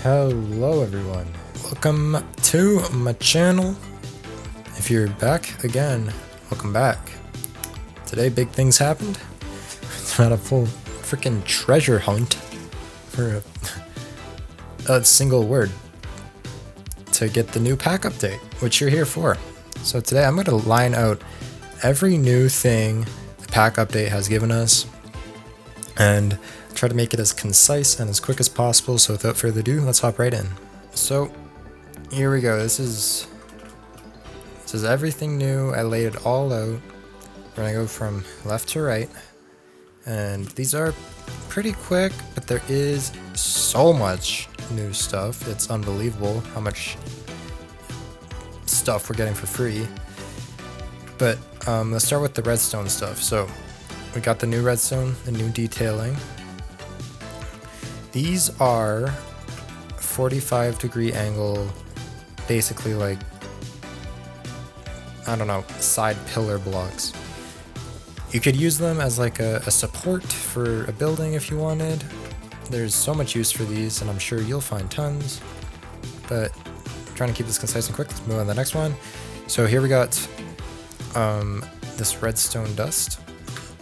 Hello everyone, welcome to my channel. If you're back again, welcome back. Today big things happened. It's not a full freaking treasure hunt for a single word to get the new pack update, which you're here for. So today I'm going to line out every new thing the pack update has given us and try to make it as concise and as quick as possible. So without further ado, let's hop right in. So here we go. This is everything new. I laid it all out. We're gonna go from left to right, and these are pretty quick, but there is so much new stuff. It's unbelievable how much stuff we're getting for free. But let's start with the redstone stuff. So we got the new redstone, the new detailing. These are 45-degree angle, basically like, I don't know, side pillar blocks. You could use them as like a support for a building if you wanted. There's so much use for these, and I'm sure you'll find tons. But I'm trying to keep this concise and quick. Let's move on to the next one. So here we got this redstone dust,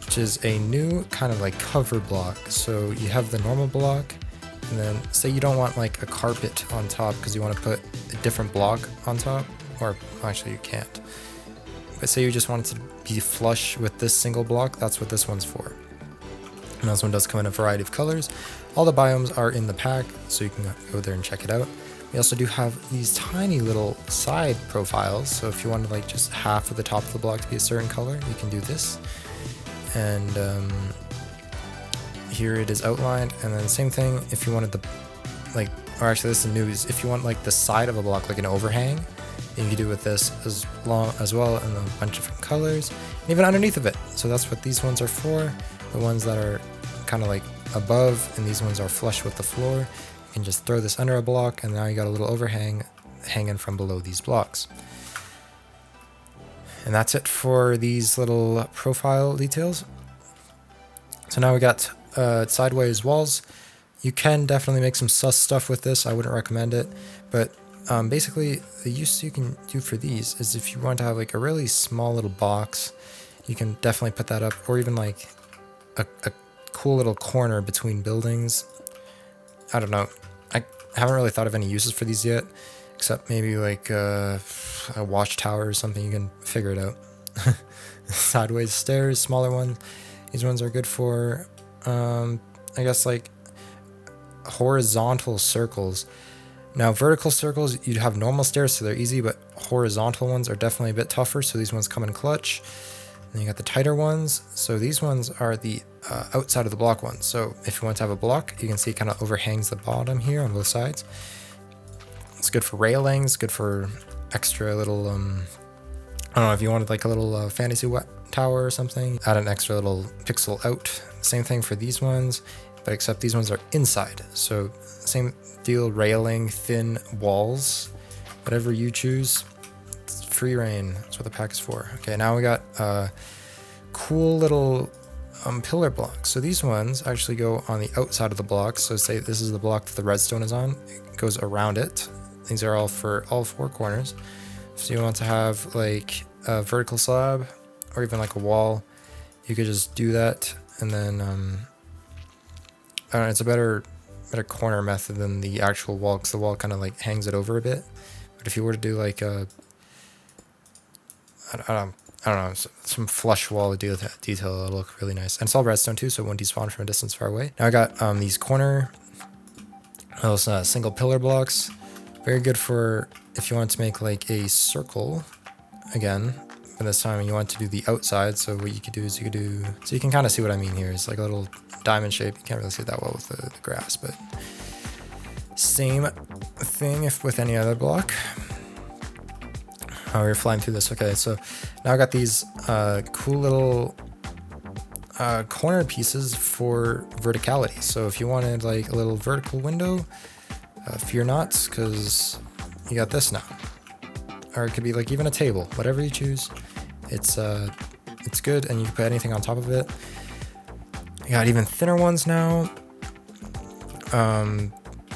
which is a new kind of like cover block. So you have the normal block, and then say you don't want like a carpet on top because you want to put a different block on top, or actually you can't. But say you just want it to be flush with this single block, that's what this one's for. And this one does come in a variety of colors. All the biomes are in the pack, so you can go there and check it out. We also do have these tiny little side profiles, so if you wanted like just half of the top of the block to be a certain color, you can do this. And here it is outlined, and then same thing if you wanted the, like, or actually this is new, is if you want like the side of a block, like an overhang, you can do with this as well in a bunch of different colors, and even underneath of it. So that's what these ones are for, the ones that are kind of like above, and these ones are flush with the floor. You can just throw this under a block, and now you got a little overhang hanging from below these blocks. And that's it for these little profile details. So now we got sideways walls. You can definitely make some sus stuff with this. I wouldn't recommend it, but basically the use you can do for these is if you want to have like a really small little box, you can definitely put that up, or even like a cool little corner between buildings. I don't know. I haven't really thought of any uses for these yet, except maybe like a watchtower or something. You can figure it out. Sideways stairs, smaller ones. These ones are good for, I guess, like horizontal circles. Now, vertical circles, you'd have normal stairs, so they're easy, but horizontal ones are definitely a bit tougher, so these ones come in clutch. Then you got the tighter ones. So these ones are the outside of the block ones. So if you want to have a block, you can see it kind of overhangs the bottom here on both sides. It's good for railings, good for extra little, I don't know, if you wanted like a little fantasy tower or something, add an extra little pixel out. Same thing for these ones, but except these ones are inside. So same deal, railing, thin walls, whatever you choose. It's free reign. That's what the pack is for. Okay, now we got cool little pillar blocks. So these ones actually go on the outside of the block. So say this is the block that the redstone is on. It goes around it. These are all for all four corners. So you want to have like a vertical slab or even like a wall, you could just do that, and then I don't know, it's a better corner method than the actual wall, because the wall kind of like hangs it over a bit. But if you were to do like a I don't know, some flush wall detail, it'll look really nice. And it's all redstone too, so it won't despawn from a distance far away. Now I got these corner those single pillar blocks. Very good for if you want to make like a circle again, but this time you want to do the outside. So what you could do is you can kind of see what I mean here. It's like a little diamond shape. You can't really see it that well with the grass, but same thing if with any other block. Oh, we're flying through this. Okay, so now I got these cool little corner pieces for verticality. So if you wanted like a little vertical window, fear not, because you got this now. Or it could be like even a table, whatever you choose. It's good, and you can put anything on top of it. You got even thinner ones now.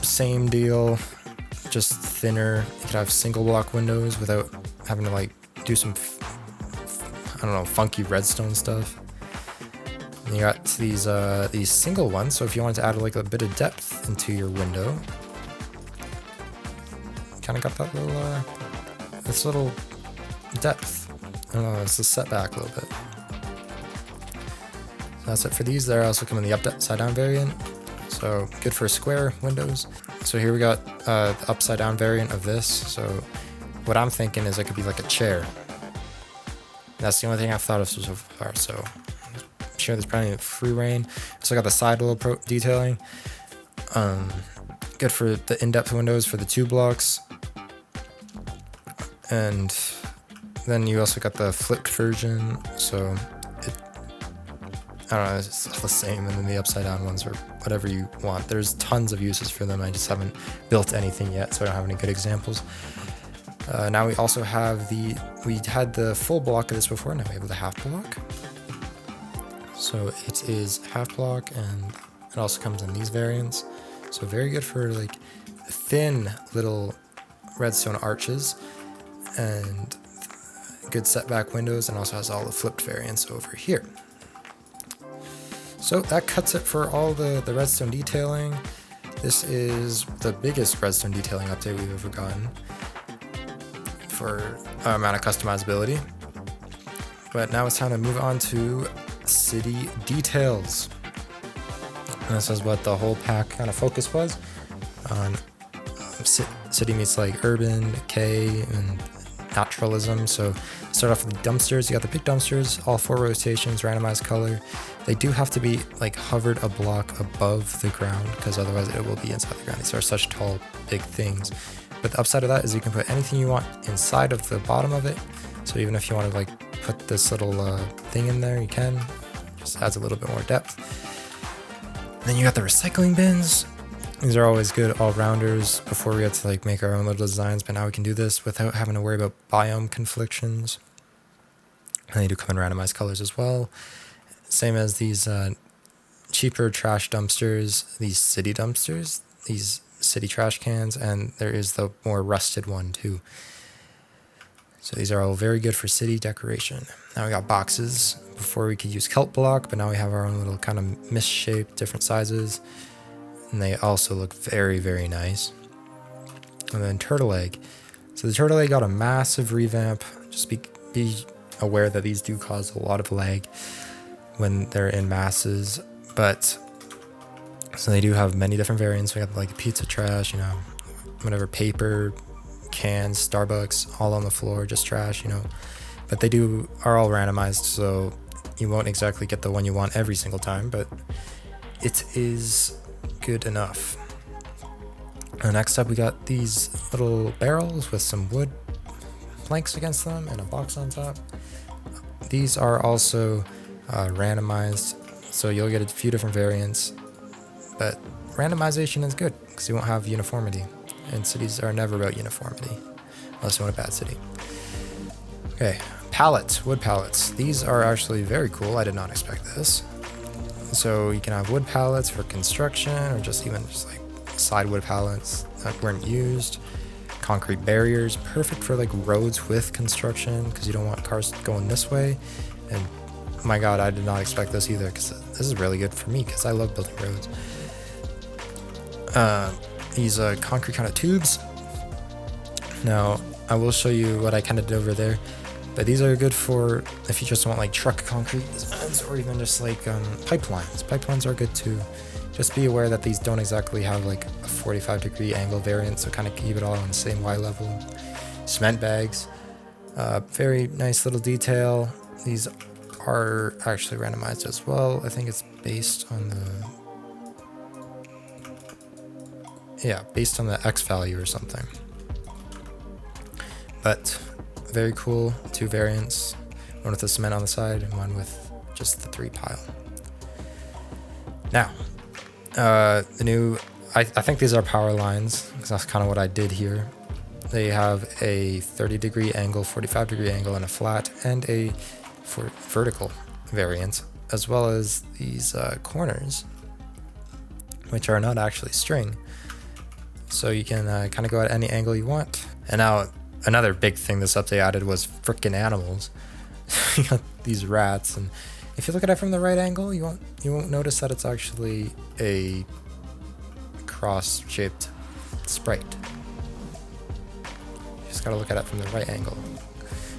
same deal, just thinner. You could have single block windows without having to like do some, I don't know, funky redstone stuff. And you got these single ones, so if you wanted to add like a bit of depth into your window, kind of got that little, this little depth. I don't know, it's a setback a little bit. That's it for these. They also come in the upside down variant, so good for square windows. So here we got the upside down variant of this. So what I'm thinking is it could be like a chair. That's the only thing I've thought of so far. So I'm sure there's probably free reign. So I got the side little detailing. Good for the in-depth windows for the 2 blocks. And then you also got the flipped version. So I don't know, it's all the same, and then the upside down ones are whatever you want. There's tons of uses for them. I just haven't built anything yet, so I don't have any good examples. Now we also have we had the full block of this before, now we have the half block. So it is half block, and it also comes in these variants. So very good for like thin little redstone arches, and good setback windows, and also has all the flipped variants over here. So that cuts it for all the redstone detailing. This is the biggest redstone detailing update we've ever gotten for amount of customizability. But now it's time to move on to city details. And this is what the whole pack kind of focus was on. City meets like urban, decay, and naturalism. So start off with the dumpsters. You got the big dumpsters, all 4 rotations, randomized color. They do have to be like hovered a block above the ground, because otherwise it will be inside the ground. These are such tall, big things. But the upside of that is you can put anything you want inside of the bottom of it. So even if you want to like put this little thing in there, you can. Just adds a little bit more depth. And then you got the recycling bins. These are always good all-rounders before we had to like make our own little designs, but now we can do this without having to worry about biome conflictions. And they do come in randomized colors as well. Same as these cheaper trash dumpsters, these city dumpsters, these city trash cans, and there is the more rusted one too. So these are all very good for city decoration. Now we got boxes. Before we could use kelp block, but now we have our own little kind of misshaped, different sizes. And they also look very, very nice. And then turtle egg. So the turtle egg got a massive revamp. Just be aware that these do cause a lot of lag when they're in masses, but so they do have many different variants. We got like pizza trash, you know, whatever, paper, cans, Starbucks, all on the floor, just trash, you know. But they are all randomized, so you won't exactly get the one you want every single time, but it is good enough. Next up, we got these little barrels with some wood planks against them and a box on top. These are also randomized, so you'll get a few different variants, but randomization is good because you won't have uniformity, and cities are never about uniformity unless you want a bad city. Okay, pallets, wood pallets. These are actually very cool. I did not expect this. So you can have wood pallets for construction, or just like side wood pallets that weren't used. Concrete barriers, perfect for like roads with construction, because you don't want cars going this way. And oh my god, I did not expect this either, because this is really good for me, because I love building roads. These concrete kind of tubes. Now I will show you what I kind of did over there, but these are good for if you just want like truck concrete designs, or even just like pipelines. Pipelines are good too. Just be aware that these don't exactly have like a 45-degree angle variant, so kind of keep it all on the same Y level. Cement bags, very nice little detail. These are actually randomized as well. I think it's based on the X value or something. But very cool, 2 variants, one with the cement on the side and one with just the 3 pile. Now, the new, I think these are power lines, because that's kind of what I did here. They have a 30-degree angle, 45-degree angle, and a flat, and a vertical variant, as well as these corners, which are not actually string, so you can kind of go at any angle you want. And now another big thing this update added was frickin' animals. You got these rats, and if you look at it from the right angle, you won't notice that it's actually a cross-shaped sprite. You just gotta look at it from the right angle.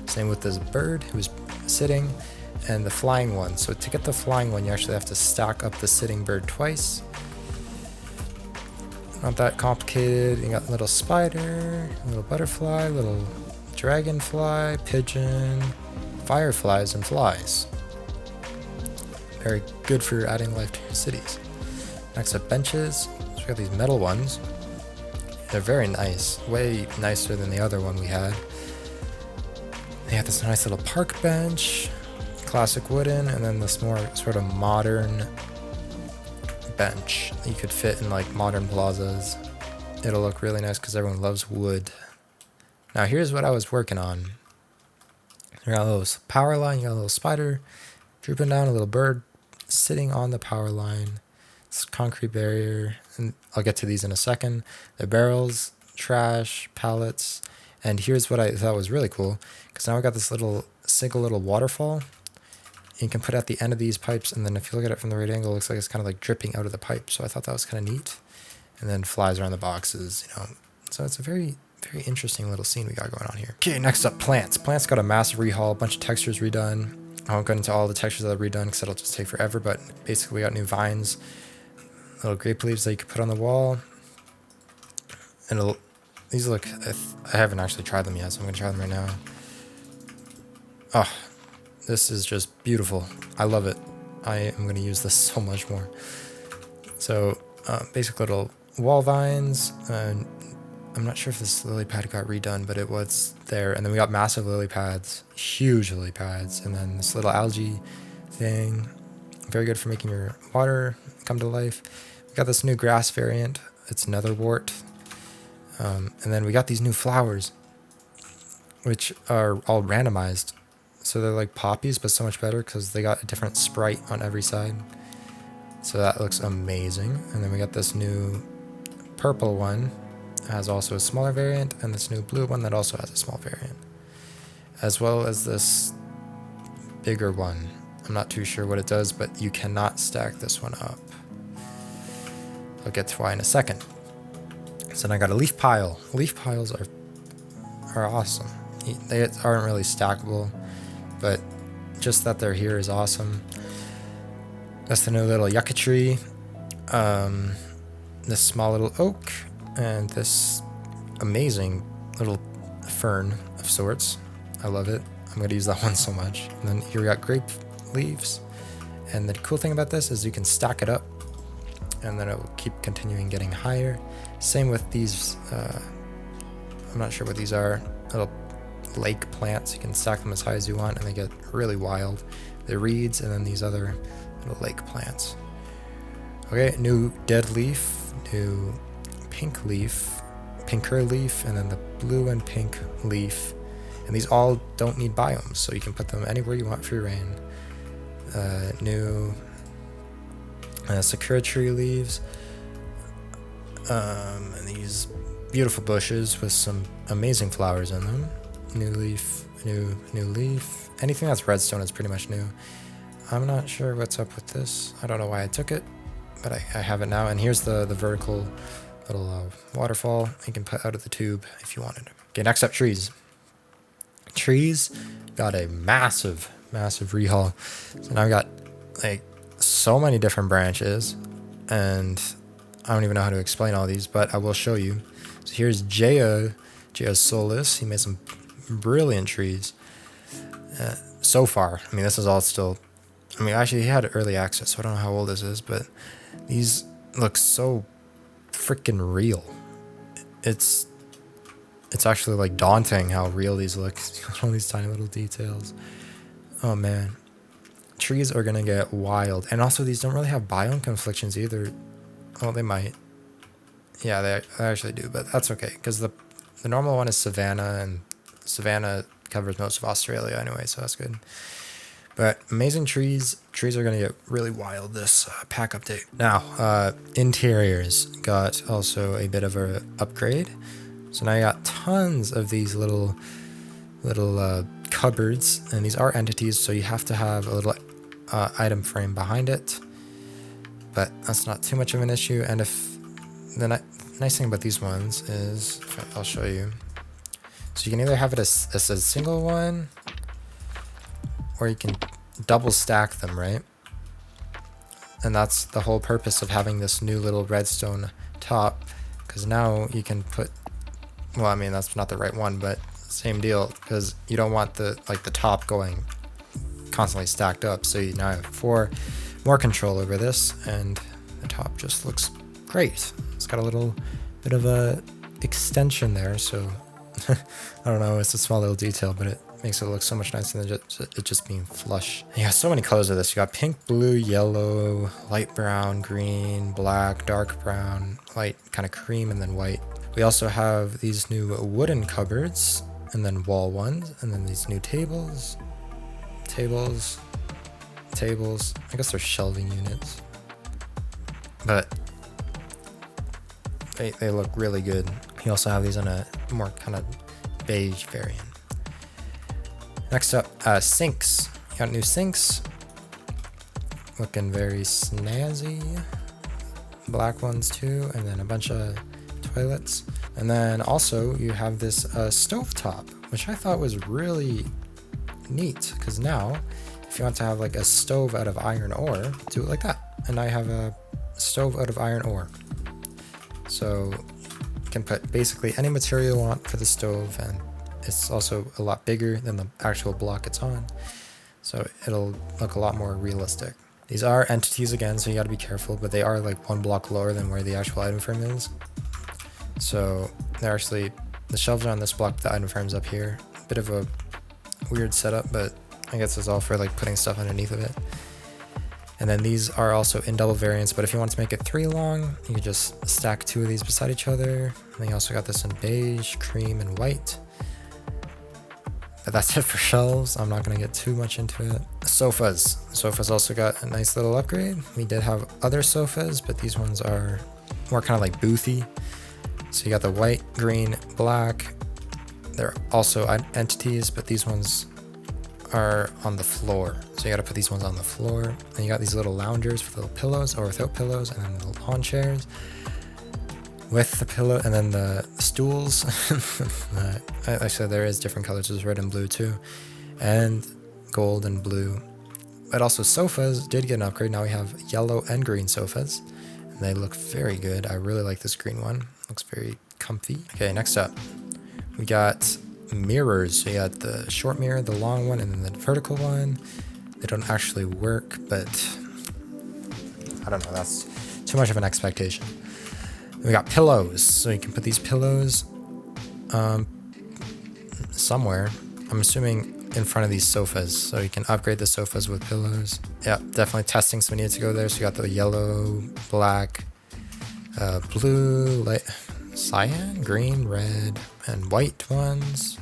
Same with this bird who's sitting, and the flying one. So to get the flying one, you actually have to stack up the sitting bird twice. Not that complicated. You got a little spider, a little butterfly, a little dragonfly, pigeon, fireflies, and flies. Very good for adding life to your cities. Next up, benches. So we got these metal ones. They're very nice, way nicer than the other one we had. They have this nice little park bench, classic wooden, and then this more sort of modern bench you could fit in like modern plazas. It'll look really nice because everyone loves wood. Now here's what I was working on. You got a little power line, you got a little spider drooping down, a little bird sitting on the power line. This concrete barrier, and I'll get to these in a second. The barrels, trash, pallets, and here's what I thought was really cool, because now I got this single little waterfall. You can put it at the end of these pipes, and then if you look at it from the right angle, it looks like it's kind of like dripping out of the pipe. So I thought that was kind of neat. And then flies around the boxes, you know. So it's a very, very interesting little scene we got going on here. Okay, next up, plants. Plants got a massive rehaul, a bunch of textures redone. I won't go into all the textures that are redone because that'll just take forever, but basically we got new vines, little grape leaves that you could put on the wall. And these look, I haven't actually tried them yet, so I'm going to try them right now. Oh, this is just beautiful. I love it. I am going to use this so much more. So, basic little wall vines. I'm not sure if this lily pad got redone, but it was there. And then we got massive lily pads, huge lily pads. And then this little algae thing. Very good for making your water come to life. We got this new grass variant. It's netherwort. And then we got these new flowers, which are all randomized. So they're like poppies, but so much better because they got a different sprite on every side. So that looks amazing. And then we got this new purple one. It has also a smaller variant, and this new blue one that also has a small variant. As well as this bigger one. I'm not too sure what it does, but you cannot stack this one up. I'll get to why in a second. So then I got a leaf pile. Leaf piles are awesome. They aren't really stackable, but just that they're here is awesome. That's the new little yucca tree. This small little oak, and this amazing little fern of sorts. I love it. I'm going to use that one so much. And then here we got grape leaves. And the cool thing about this is you can stack it up, and then it will keep continuing getting higher. Same with these, I'm not sure what these are, little lake plants. You can stack them as high as you want, and they get really wild. The reeds, and then these other little lake plants. Okay, new dead leaf, new pink leaf, pinker leaf, and then the blue and pink leaf. And these all don't need biomes, so you can put them anywhere you want free reign. New sakura tree leaves, and these beautiful bushes with some amazing flowers in them. New leaf, new leaf. Anything that's redstone is pretty much new. I'm not sure what's up with this. I don't know why I took it, but I have it now. And here's the vertical little waterfall you can put out of the tube if you wanted. Okay, next up, trees. Trees got a massive rehaul. So now I got like so many different branches, and I don't even know how to explain all these, but I will show you. So here's Jeasolis. He made some brilliant trees. So far, I mean, this is all still, I mean, actually he had early access, so I don't know how old this is, but these look so freaking real. It's actually like daunting how real these look. All these tiny little details. Oh man, trees are gonna get wild. And also these don't really have biome conflictions either. Well, they might. Yeah, they actually do, but that's okay, because the normal one is savanna, and savanna covers most of Australia anyway, so that's good. But amazing trees. Trees are going to get really wild this pack update. Now, interiors got also a bit of a upgrade. So now you got tons of these little cupboards, and these are entities, so you have to have a little item frame behind it. But that's not too much of an issue. And if the nice thing about these ones is, I'll show you. So you can either have it as a single one, or you can double stack them, right? And that's the whole purpose of having this new little redstone top, because now you can put, well, I mean, that's not the right one, but same deal, because you don't want the top going constantly stacked up. So you now have more control over this, and the top just looks great. It's got a little bit of a extension there, so I don't know, it's a small little detail, but it makes it look so much nicer than it just being flush. And you got so many colors of this. You got pink, blue, yellow, light brown, green, black, dark brown, light kind of cream, and then white. We also have these new wooden cupboards, and then wall ones, and then these new tables. I guess they're shelving units, but they look really good. You also have these in a more kind of beige variant. Next up, sinks. You got new sinks, looking very snazzy. Black ones too, and then a bunch of toilets. And then also you have this stovetop, which I thought was really neat, because now if you want to have like a stove out of iron ore, do it like that. And now you have a stove out of iron ore. So you can put basically any material you want for the stove, and it's also a lot bigger than the actual block it's on. So it'll look a lot more realistic. These are entities again, so you gotta be careful, but they are like one block lower than where the actual item frame is. So they're actually, the shelves are on this block, the item frame's up here. Bit of a weird setup, but I guess it's all for like putting stuff underneath of it. And then these are also in double variants, but if you want to make it 3 long, you can just stack 2 of these beside each other. And then you also got this in beige, cream, and white. But that's it for shelves. I'm not going to get too much into it. Sofas. Sofas also got a nice little upgrade. We did have other sofas, but these ones are more kind of like boothy. So you got the white, green, black. They're also entities, but these ones are on the floor. So you got to put these ones on the floor. And you got these little loungers with little pillows or without pillows, and then the lawn chairs with the pillow, and then the stools. Actually, there is different colors. There's red and blue too, and gold and blue. But also sofas did get an upgrade. Now we have yellow and green sofas, and they look very good. I really like this green one. Looks very comfy. Okay, next up, we got mirrors. So you got the short mirror, the long one, and then the vertical one. They don't actually work, but I don't know, that's too much of an expectation. We got pillows, so you can put these pillows somewhere. I'm assuming in front of these sofas, so you can upgrade the sofas with pillows. Yeah, definitely testing, so we need to go there. So you got the yellow, black, blue, light, cyan, green, red, and white ones.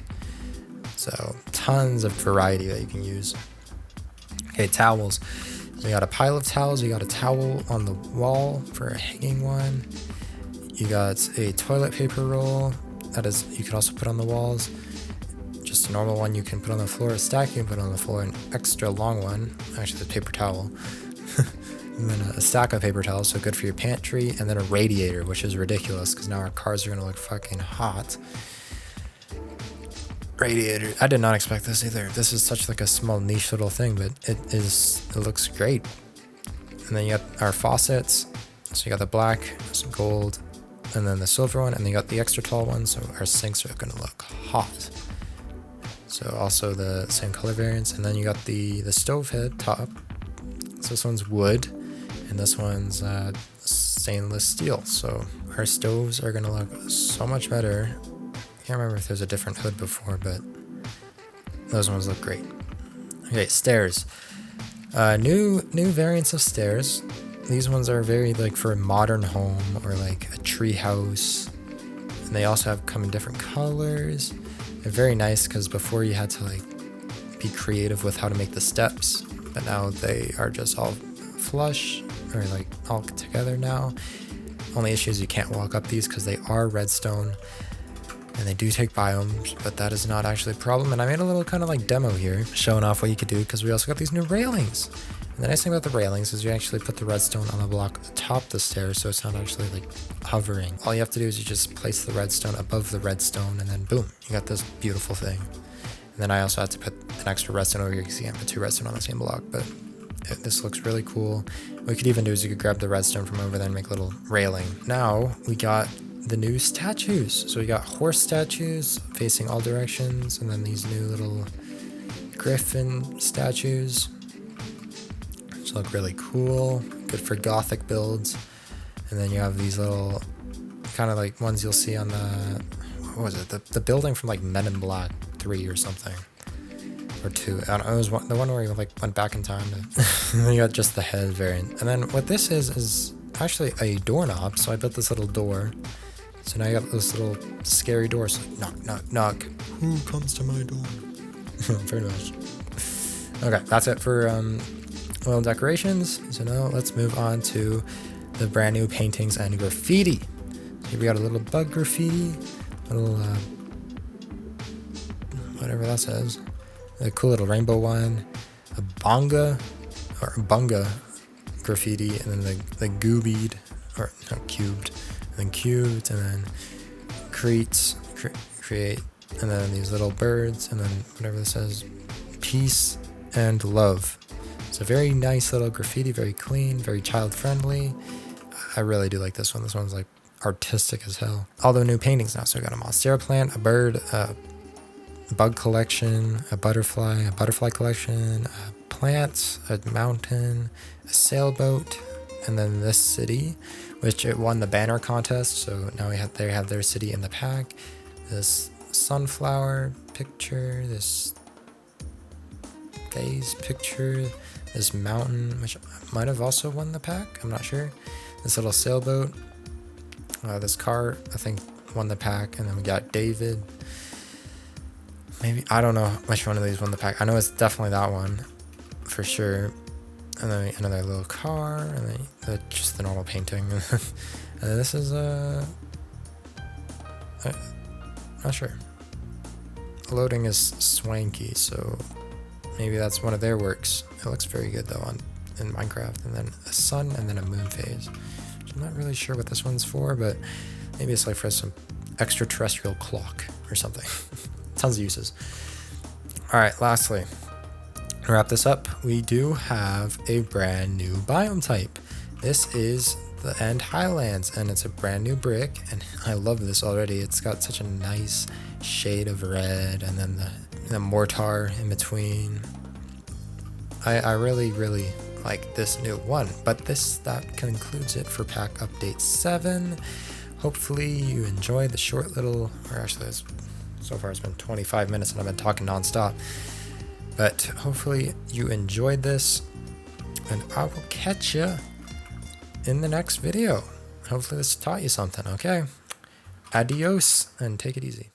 So tons of variety that you can use. Okay, towels. So you got a pile of towels. You got a towel on the wall for a hanging one. You got a toilet paper roll. That is, you can also put on the walls. Just a normal one you can put on the floor. A stack you can put on the floor. An extra long one, actually the paper towel. And then a stack of paper towels, so good for your pantry. And then a radiator, which is ridiculous because now our cars are gonna look fucking hot. Radiator. I did not expect this either. This is such like a small niche little thing, but it looks great. And then you got our faucets. So you got the black, some gold, and then the silver one, and then you got the extra tall one, so our sinks are gonna look hot. So also the same color variants, and then you got the stove head top. So this one's wood, and this one's stainless steel. So our stoves are gonna look so much better. Can't remember if there's a different hood before, but those ones look great. Okay, stairs. New variants of stairs. These ones are very like for a modern home or like a tree house. And they also come in different colors. They're very nice because before you had to like be creative with how to make the steps, but now they are just all flush, or like all together now. Only issue is you can't walk up these because they are redstone, and they do take biomes, but that is not actually a problem. And I made a little kind of like demo here, showing off what you could do, because we also got these new railings. And the nice thing about the railings is you actually put the redstone on the block atop the stairs, so it's not actually like hovering. All you have to do is you just place the redstone above the redstone, and then boom, you got this beautiful thing. And then I also had to put an extra redstone over here because you can't put 2 redstone on the same block, but this looks really cool. What you could even do is you could grab the redstone from over there and make a little railing. Now we got the new statues. So we got horse statues facing all directions, and then these new little griffin statues, which look really cool, good for gothic builds. And then you have these little kind of like ones you'll see on the, what was it, the building from like Men in Black 3 or something, or 2. I don't know, it was the one where you like went back in time. And then you got just the head variant. And then what this is actually a doorknob. So I built this little door. So now you got those little scary doors. Like, knock, knock, knock. Who comes to my door? Pretty much. Okay, that's it for oil decorations. So now let's move on to the brand new paintings and graffiti. Here we got a little bug graffiti, little whatever that says, a cool little rainbow one, a bunga graffiti, and then the goobied, or not cubed, and then cubed, and then create, and then these little birds, and then whatever this says, peace and love. It's a very nice little graffiti, very clean, very child friendly. I really do like this one. This one's like artistic as hell. All the new paintings now. So I got a monstera plant, a bird, a bug collection, a butterfly collection, plants, a mountain, a sailboat, and then this city, which it won the banner contest. So now they have their city in the pack. This sunflower picture, this vase picture, this mountain, which might have also won the pack. I'm not sure. This little sailboat, this car, I think won the pack, and then we got David. Maybe, I don't know which one of these won the pack. I know it's definitely that one for sure. And then another little car, and then just the normal painting. And then this is not sure. Loading is swanky, so maybe that's one of their works. It looks very good though in Minecraft. And then a sun, and then a moon phase. Which I'm not really sure what this one's for, but maybe it's like for some extraterrestrial clock or something. Tons of uses. All right, lastly, to wrap this up, we do have a brand new biome type. This is the End Highlands, and it's a brand new brick, and I love this already. It's got such a nice shade of red, and then the mortar in between. I really, really like this new one, but that concludes it for pack update 7. Hopefully you enjoyed the short little, or actually so far it's been 25 minutes and I've been talking nonstop. But hopefully you enjoyed this, and I will catch you in the next video. Hopefully this taught you something, okay? Adios, and take it easy.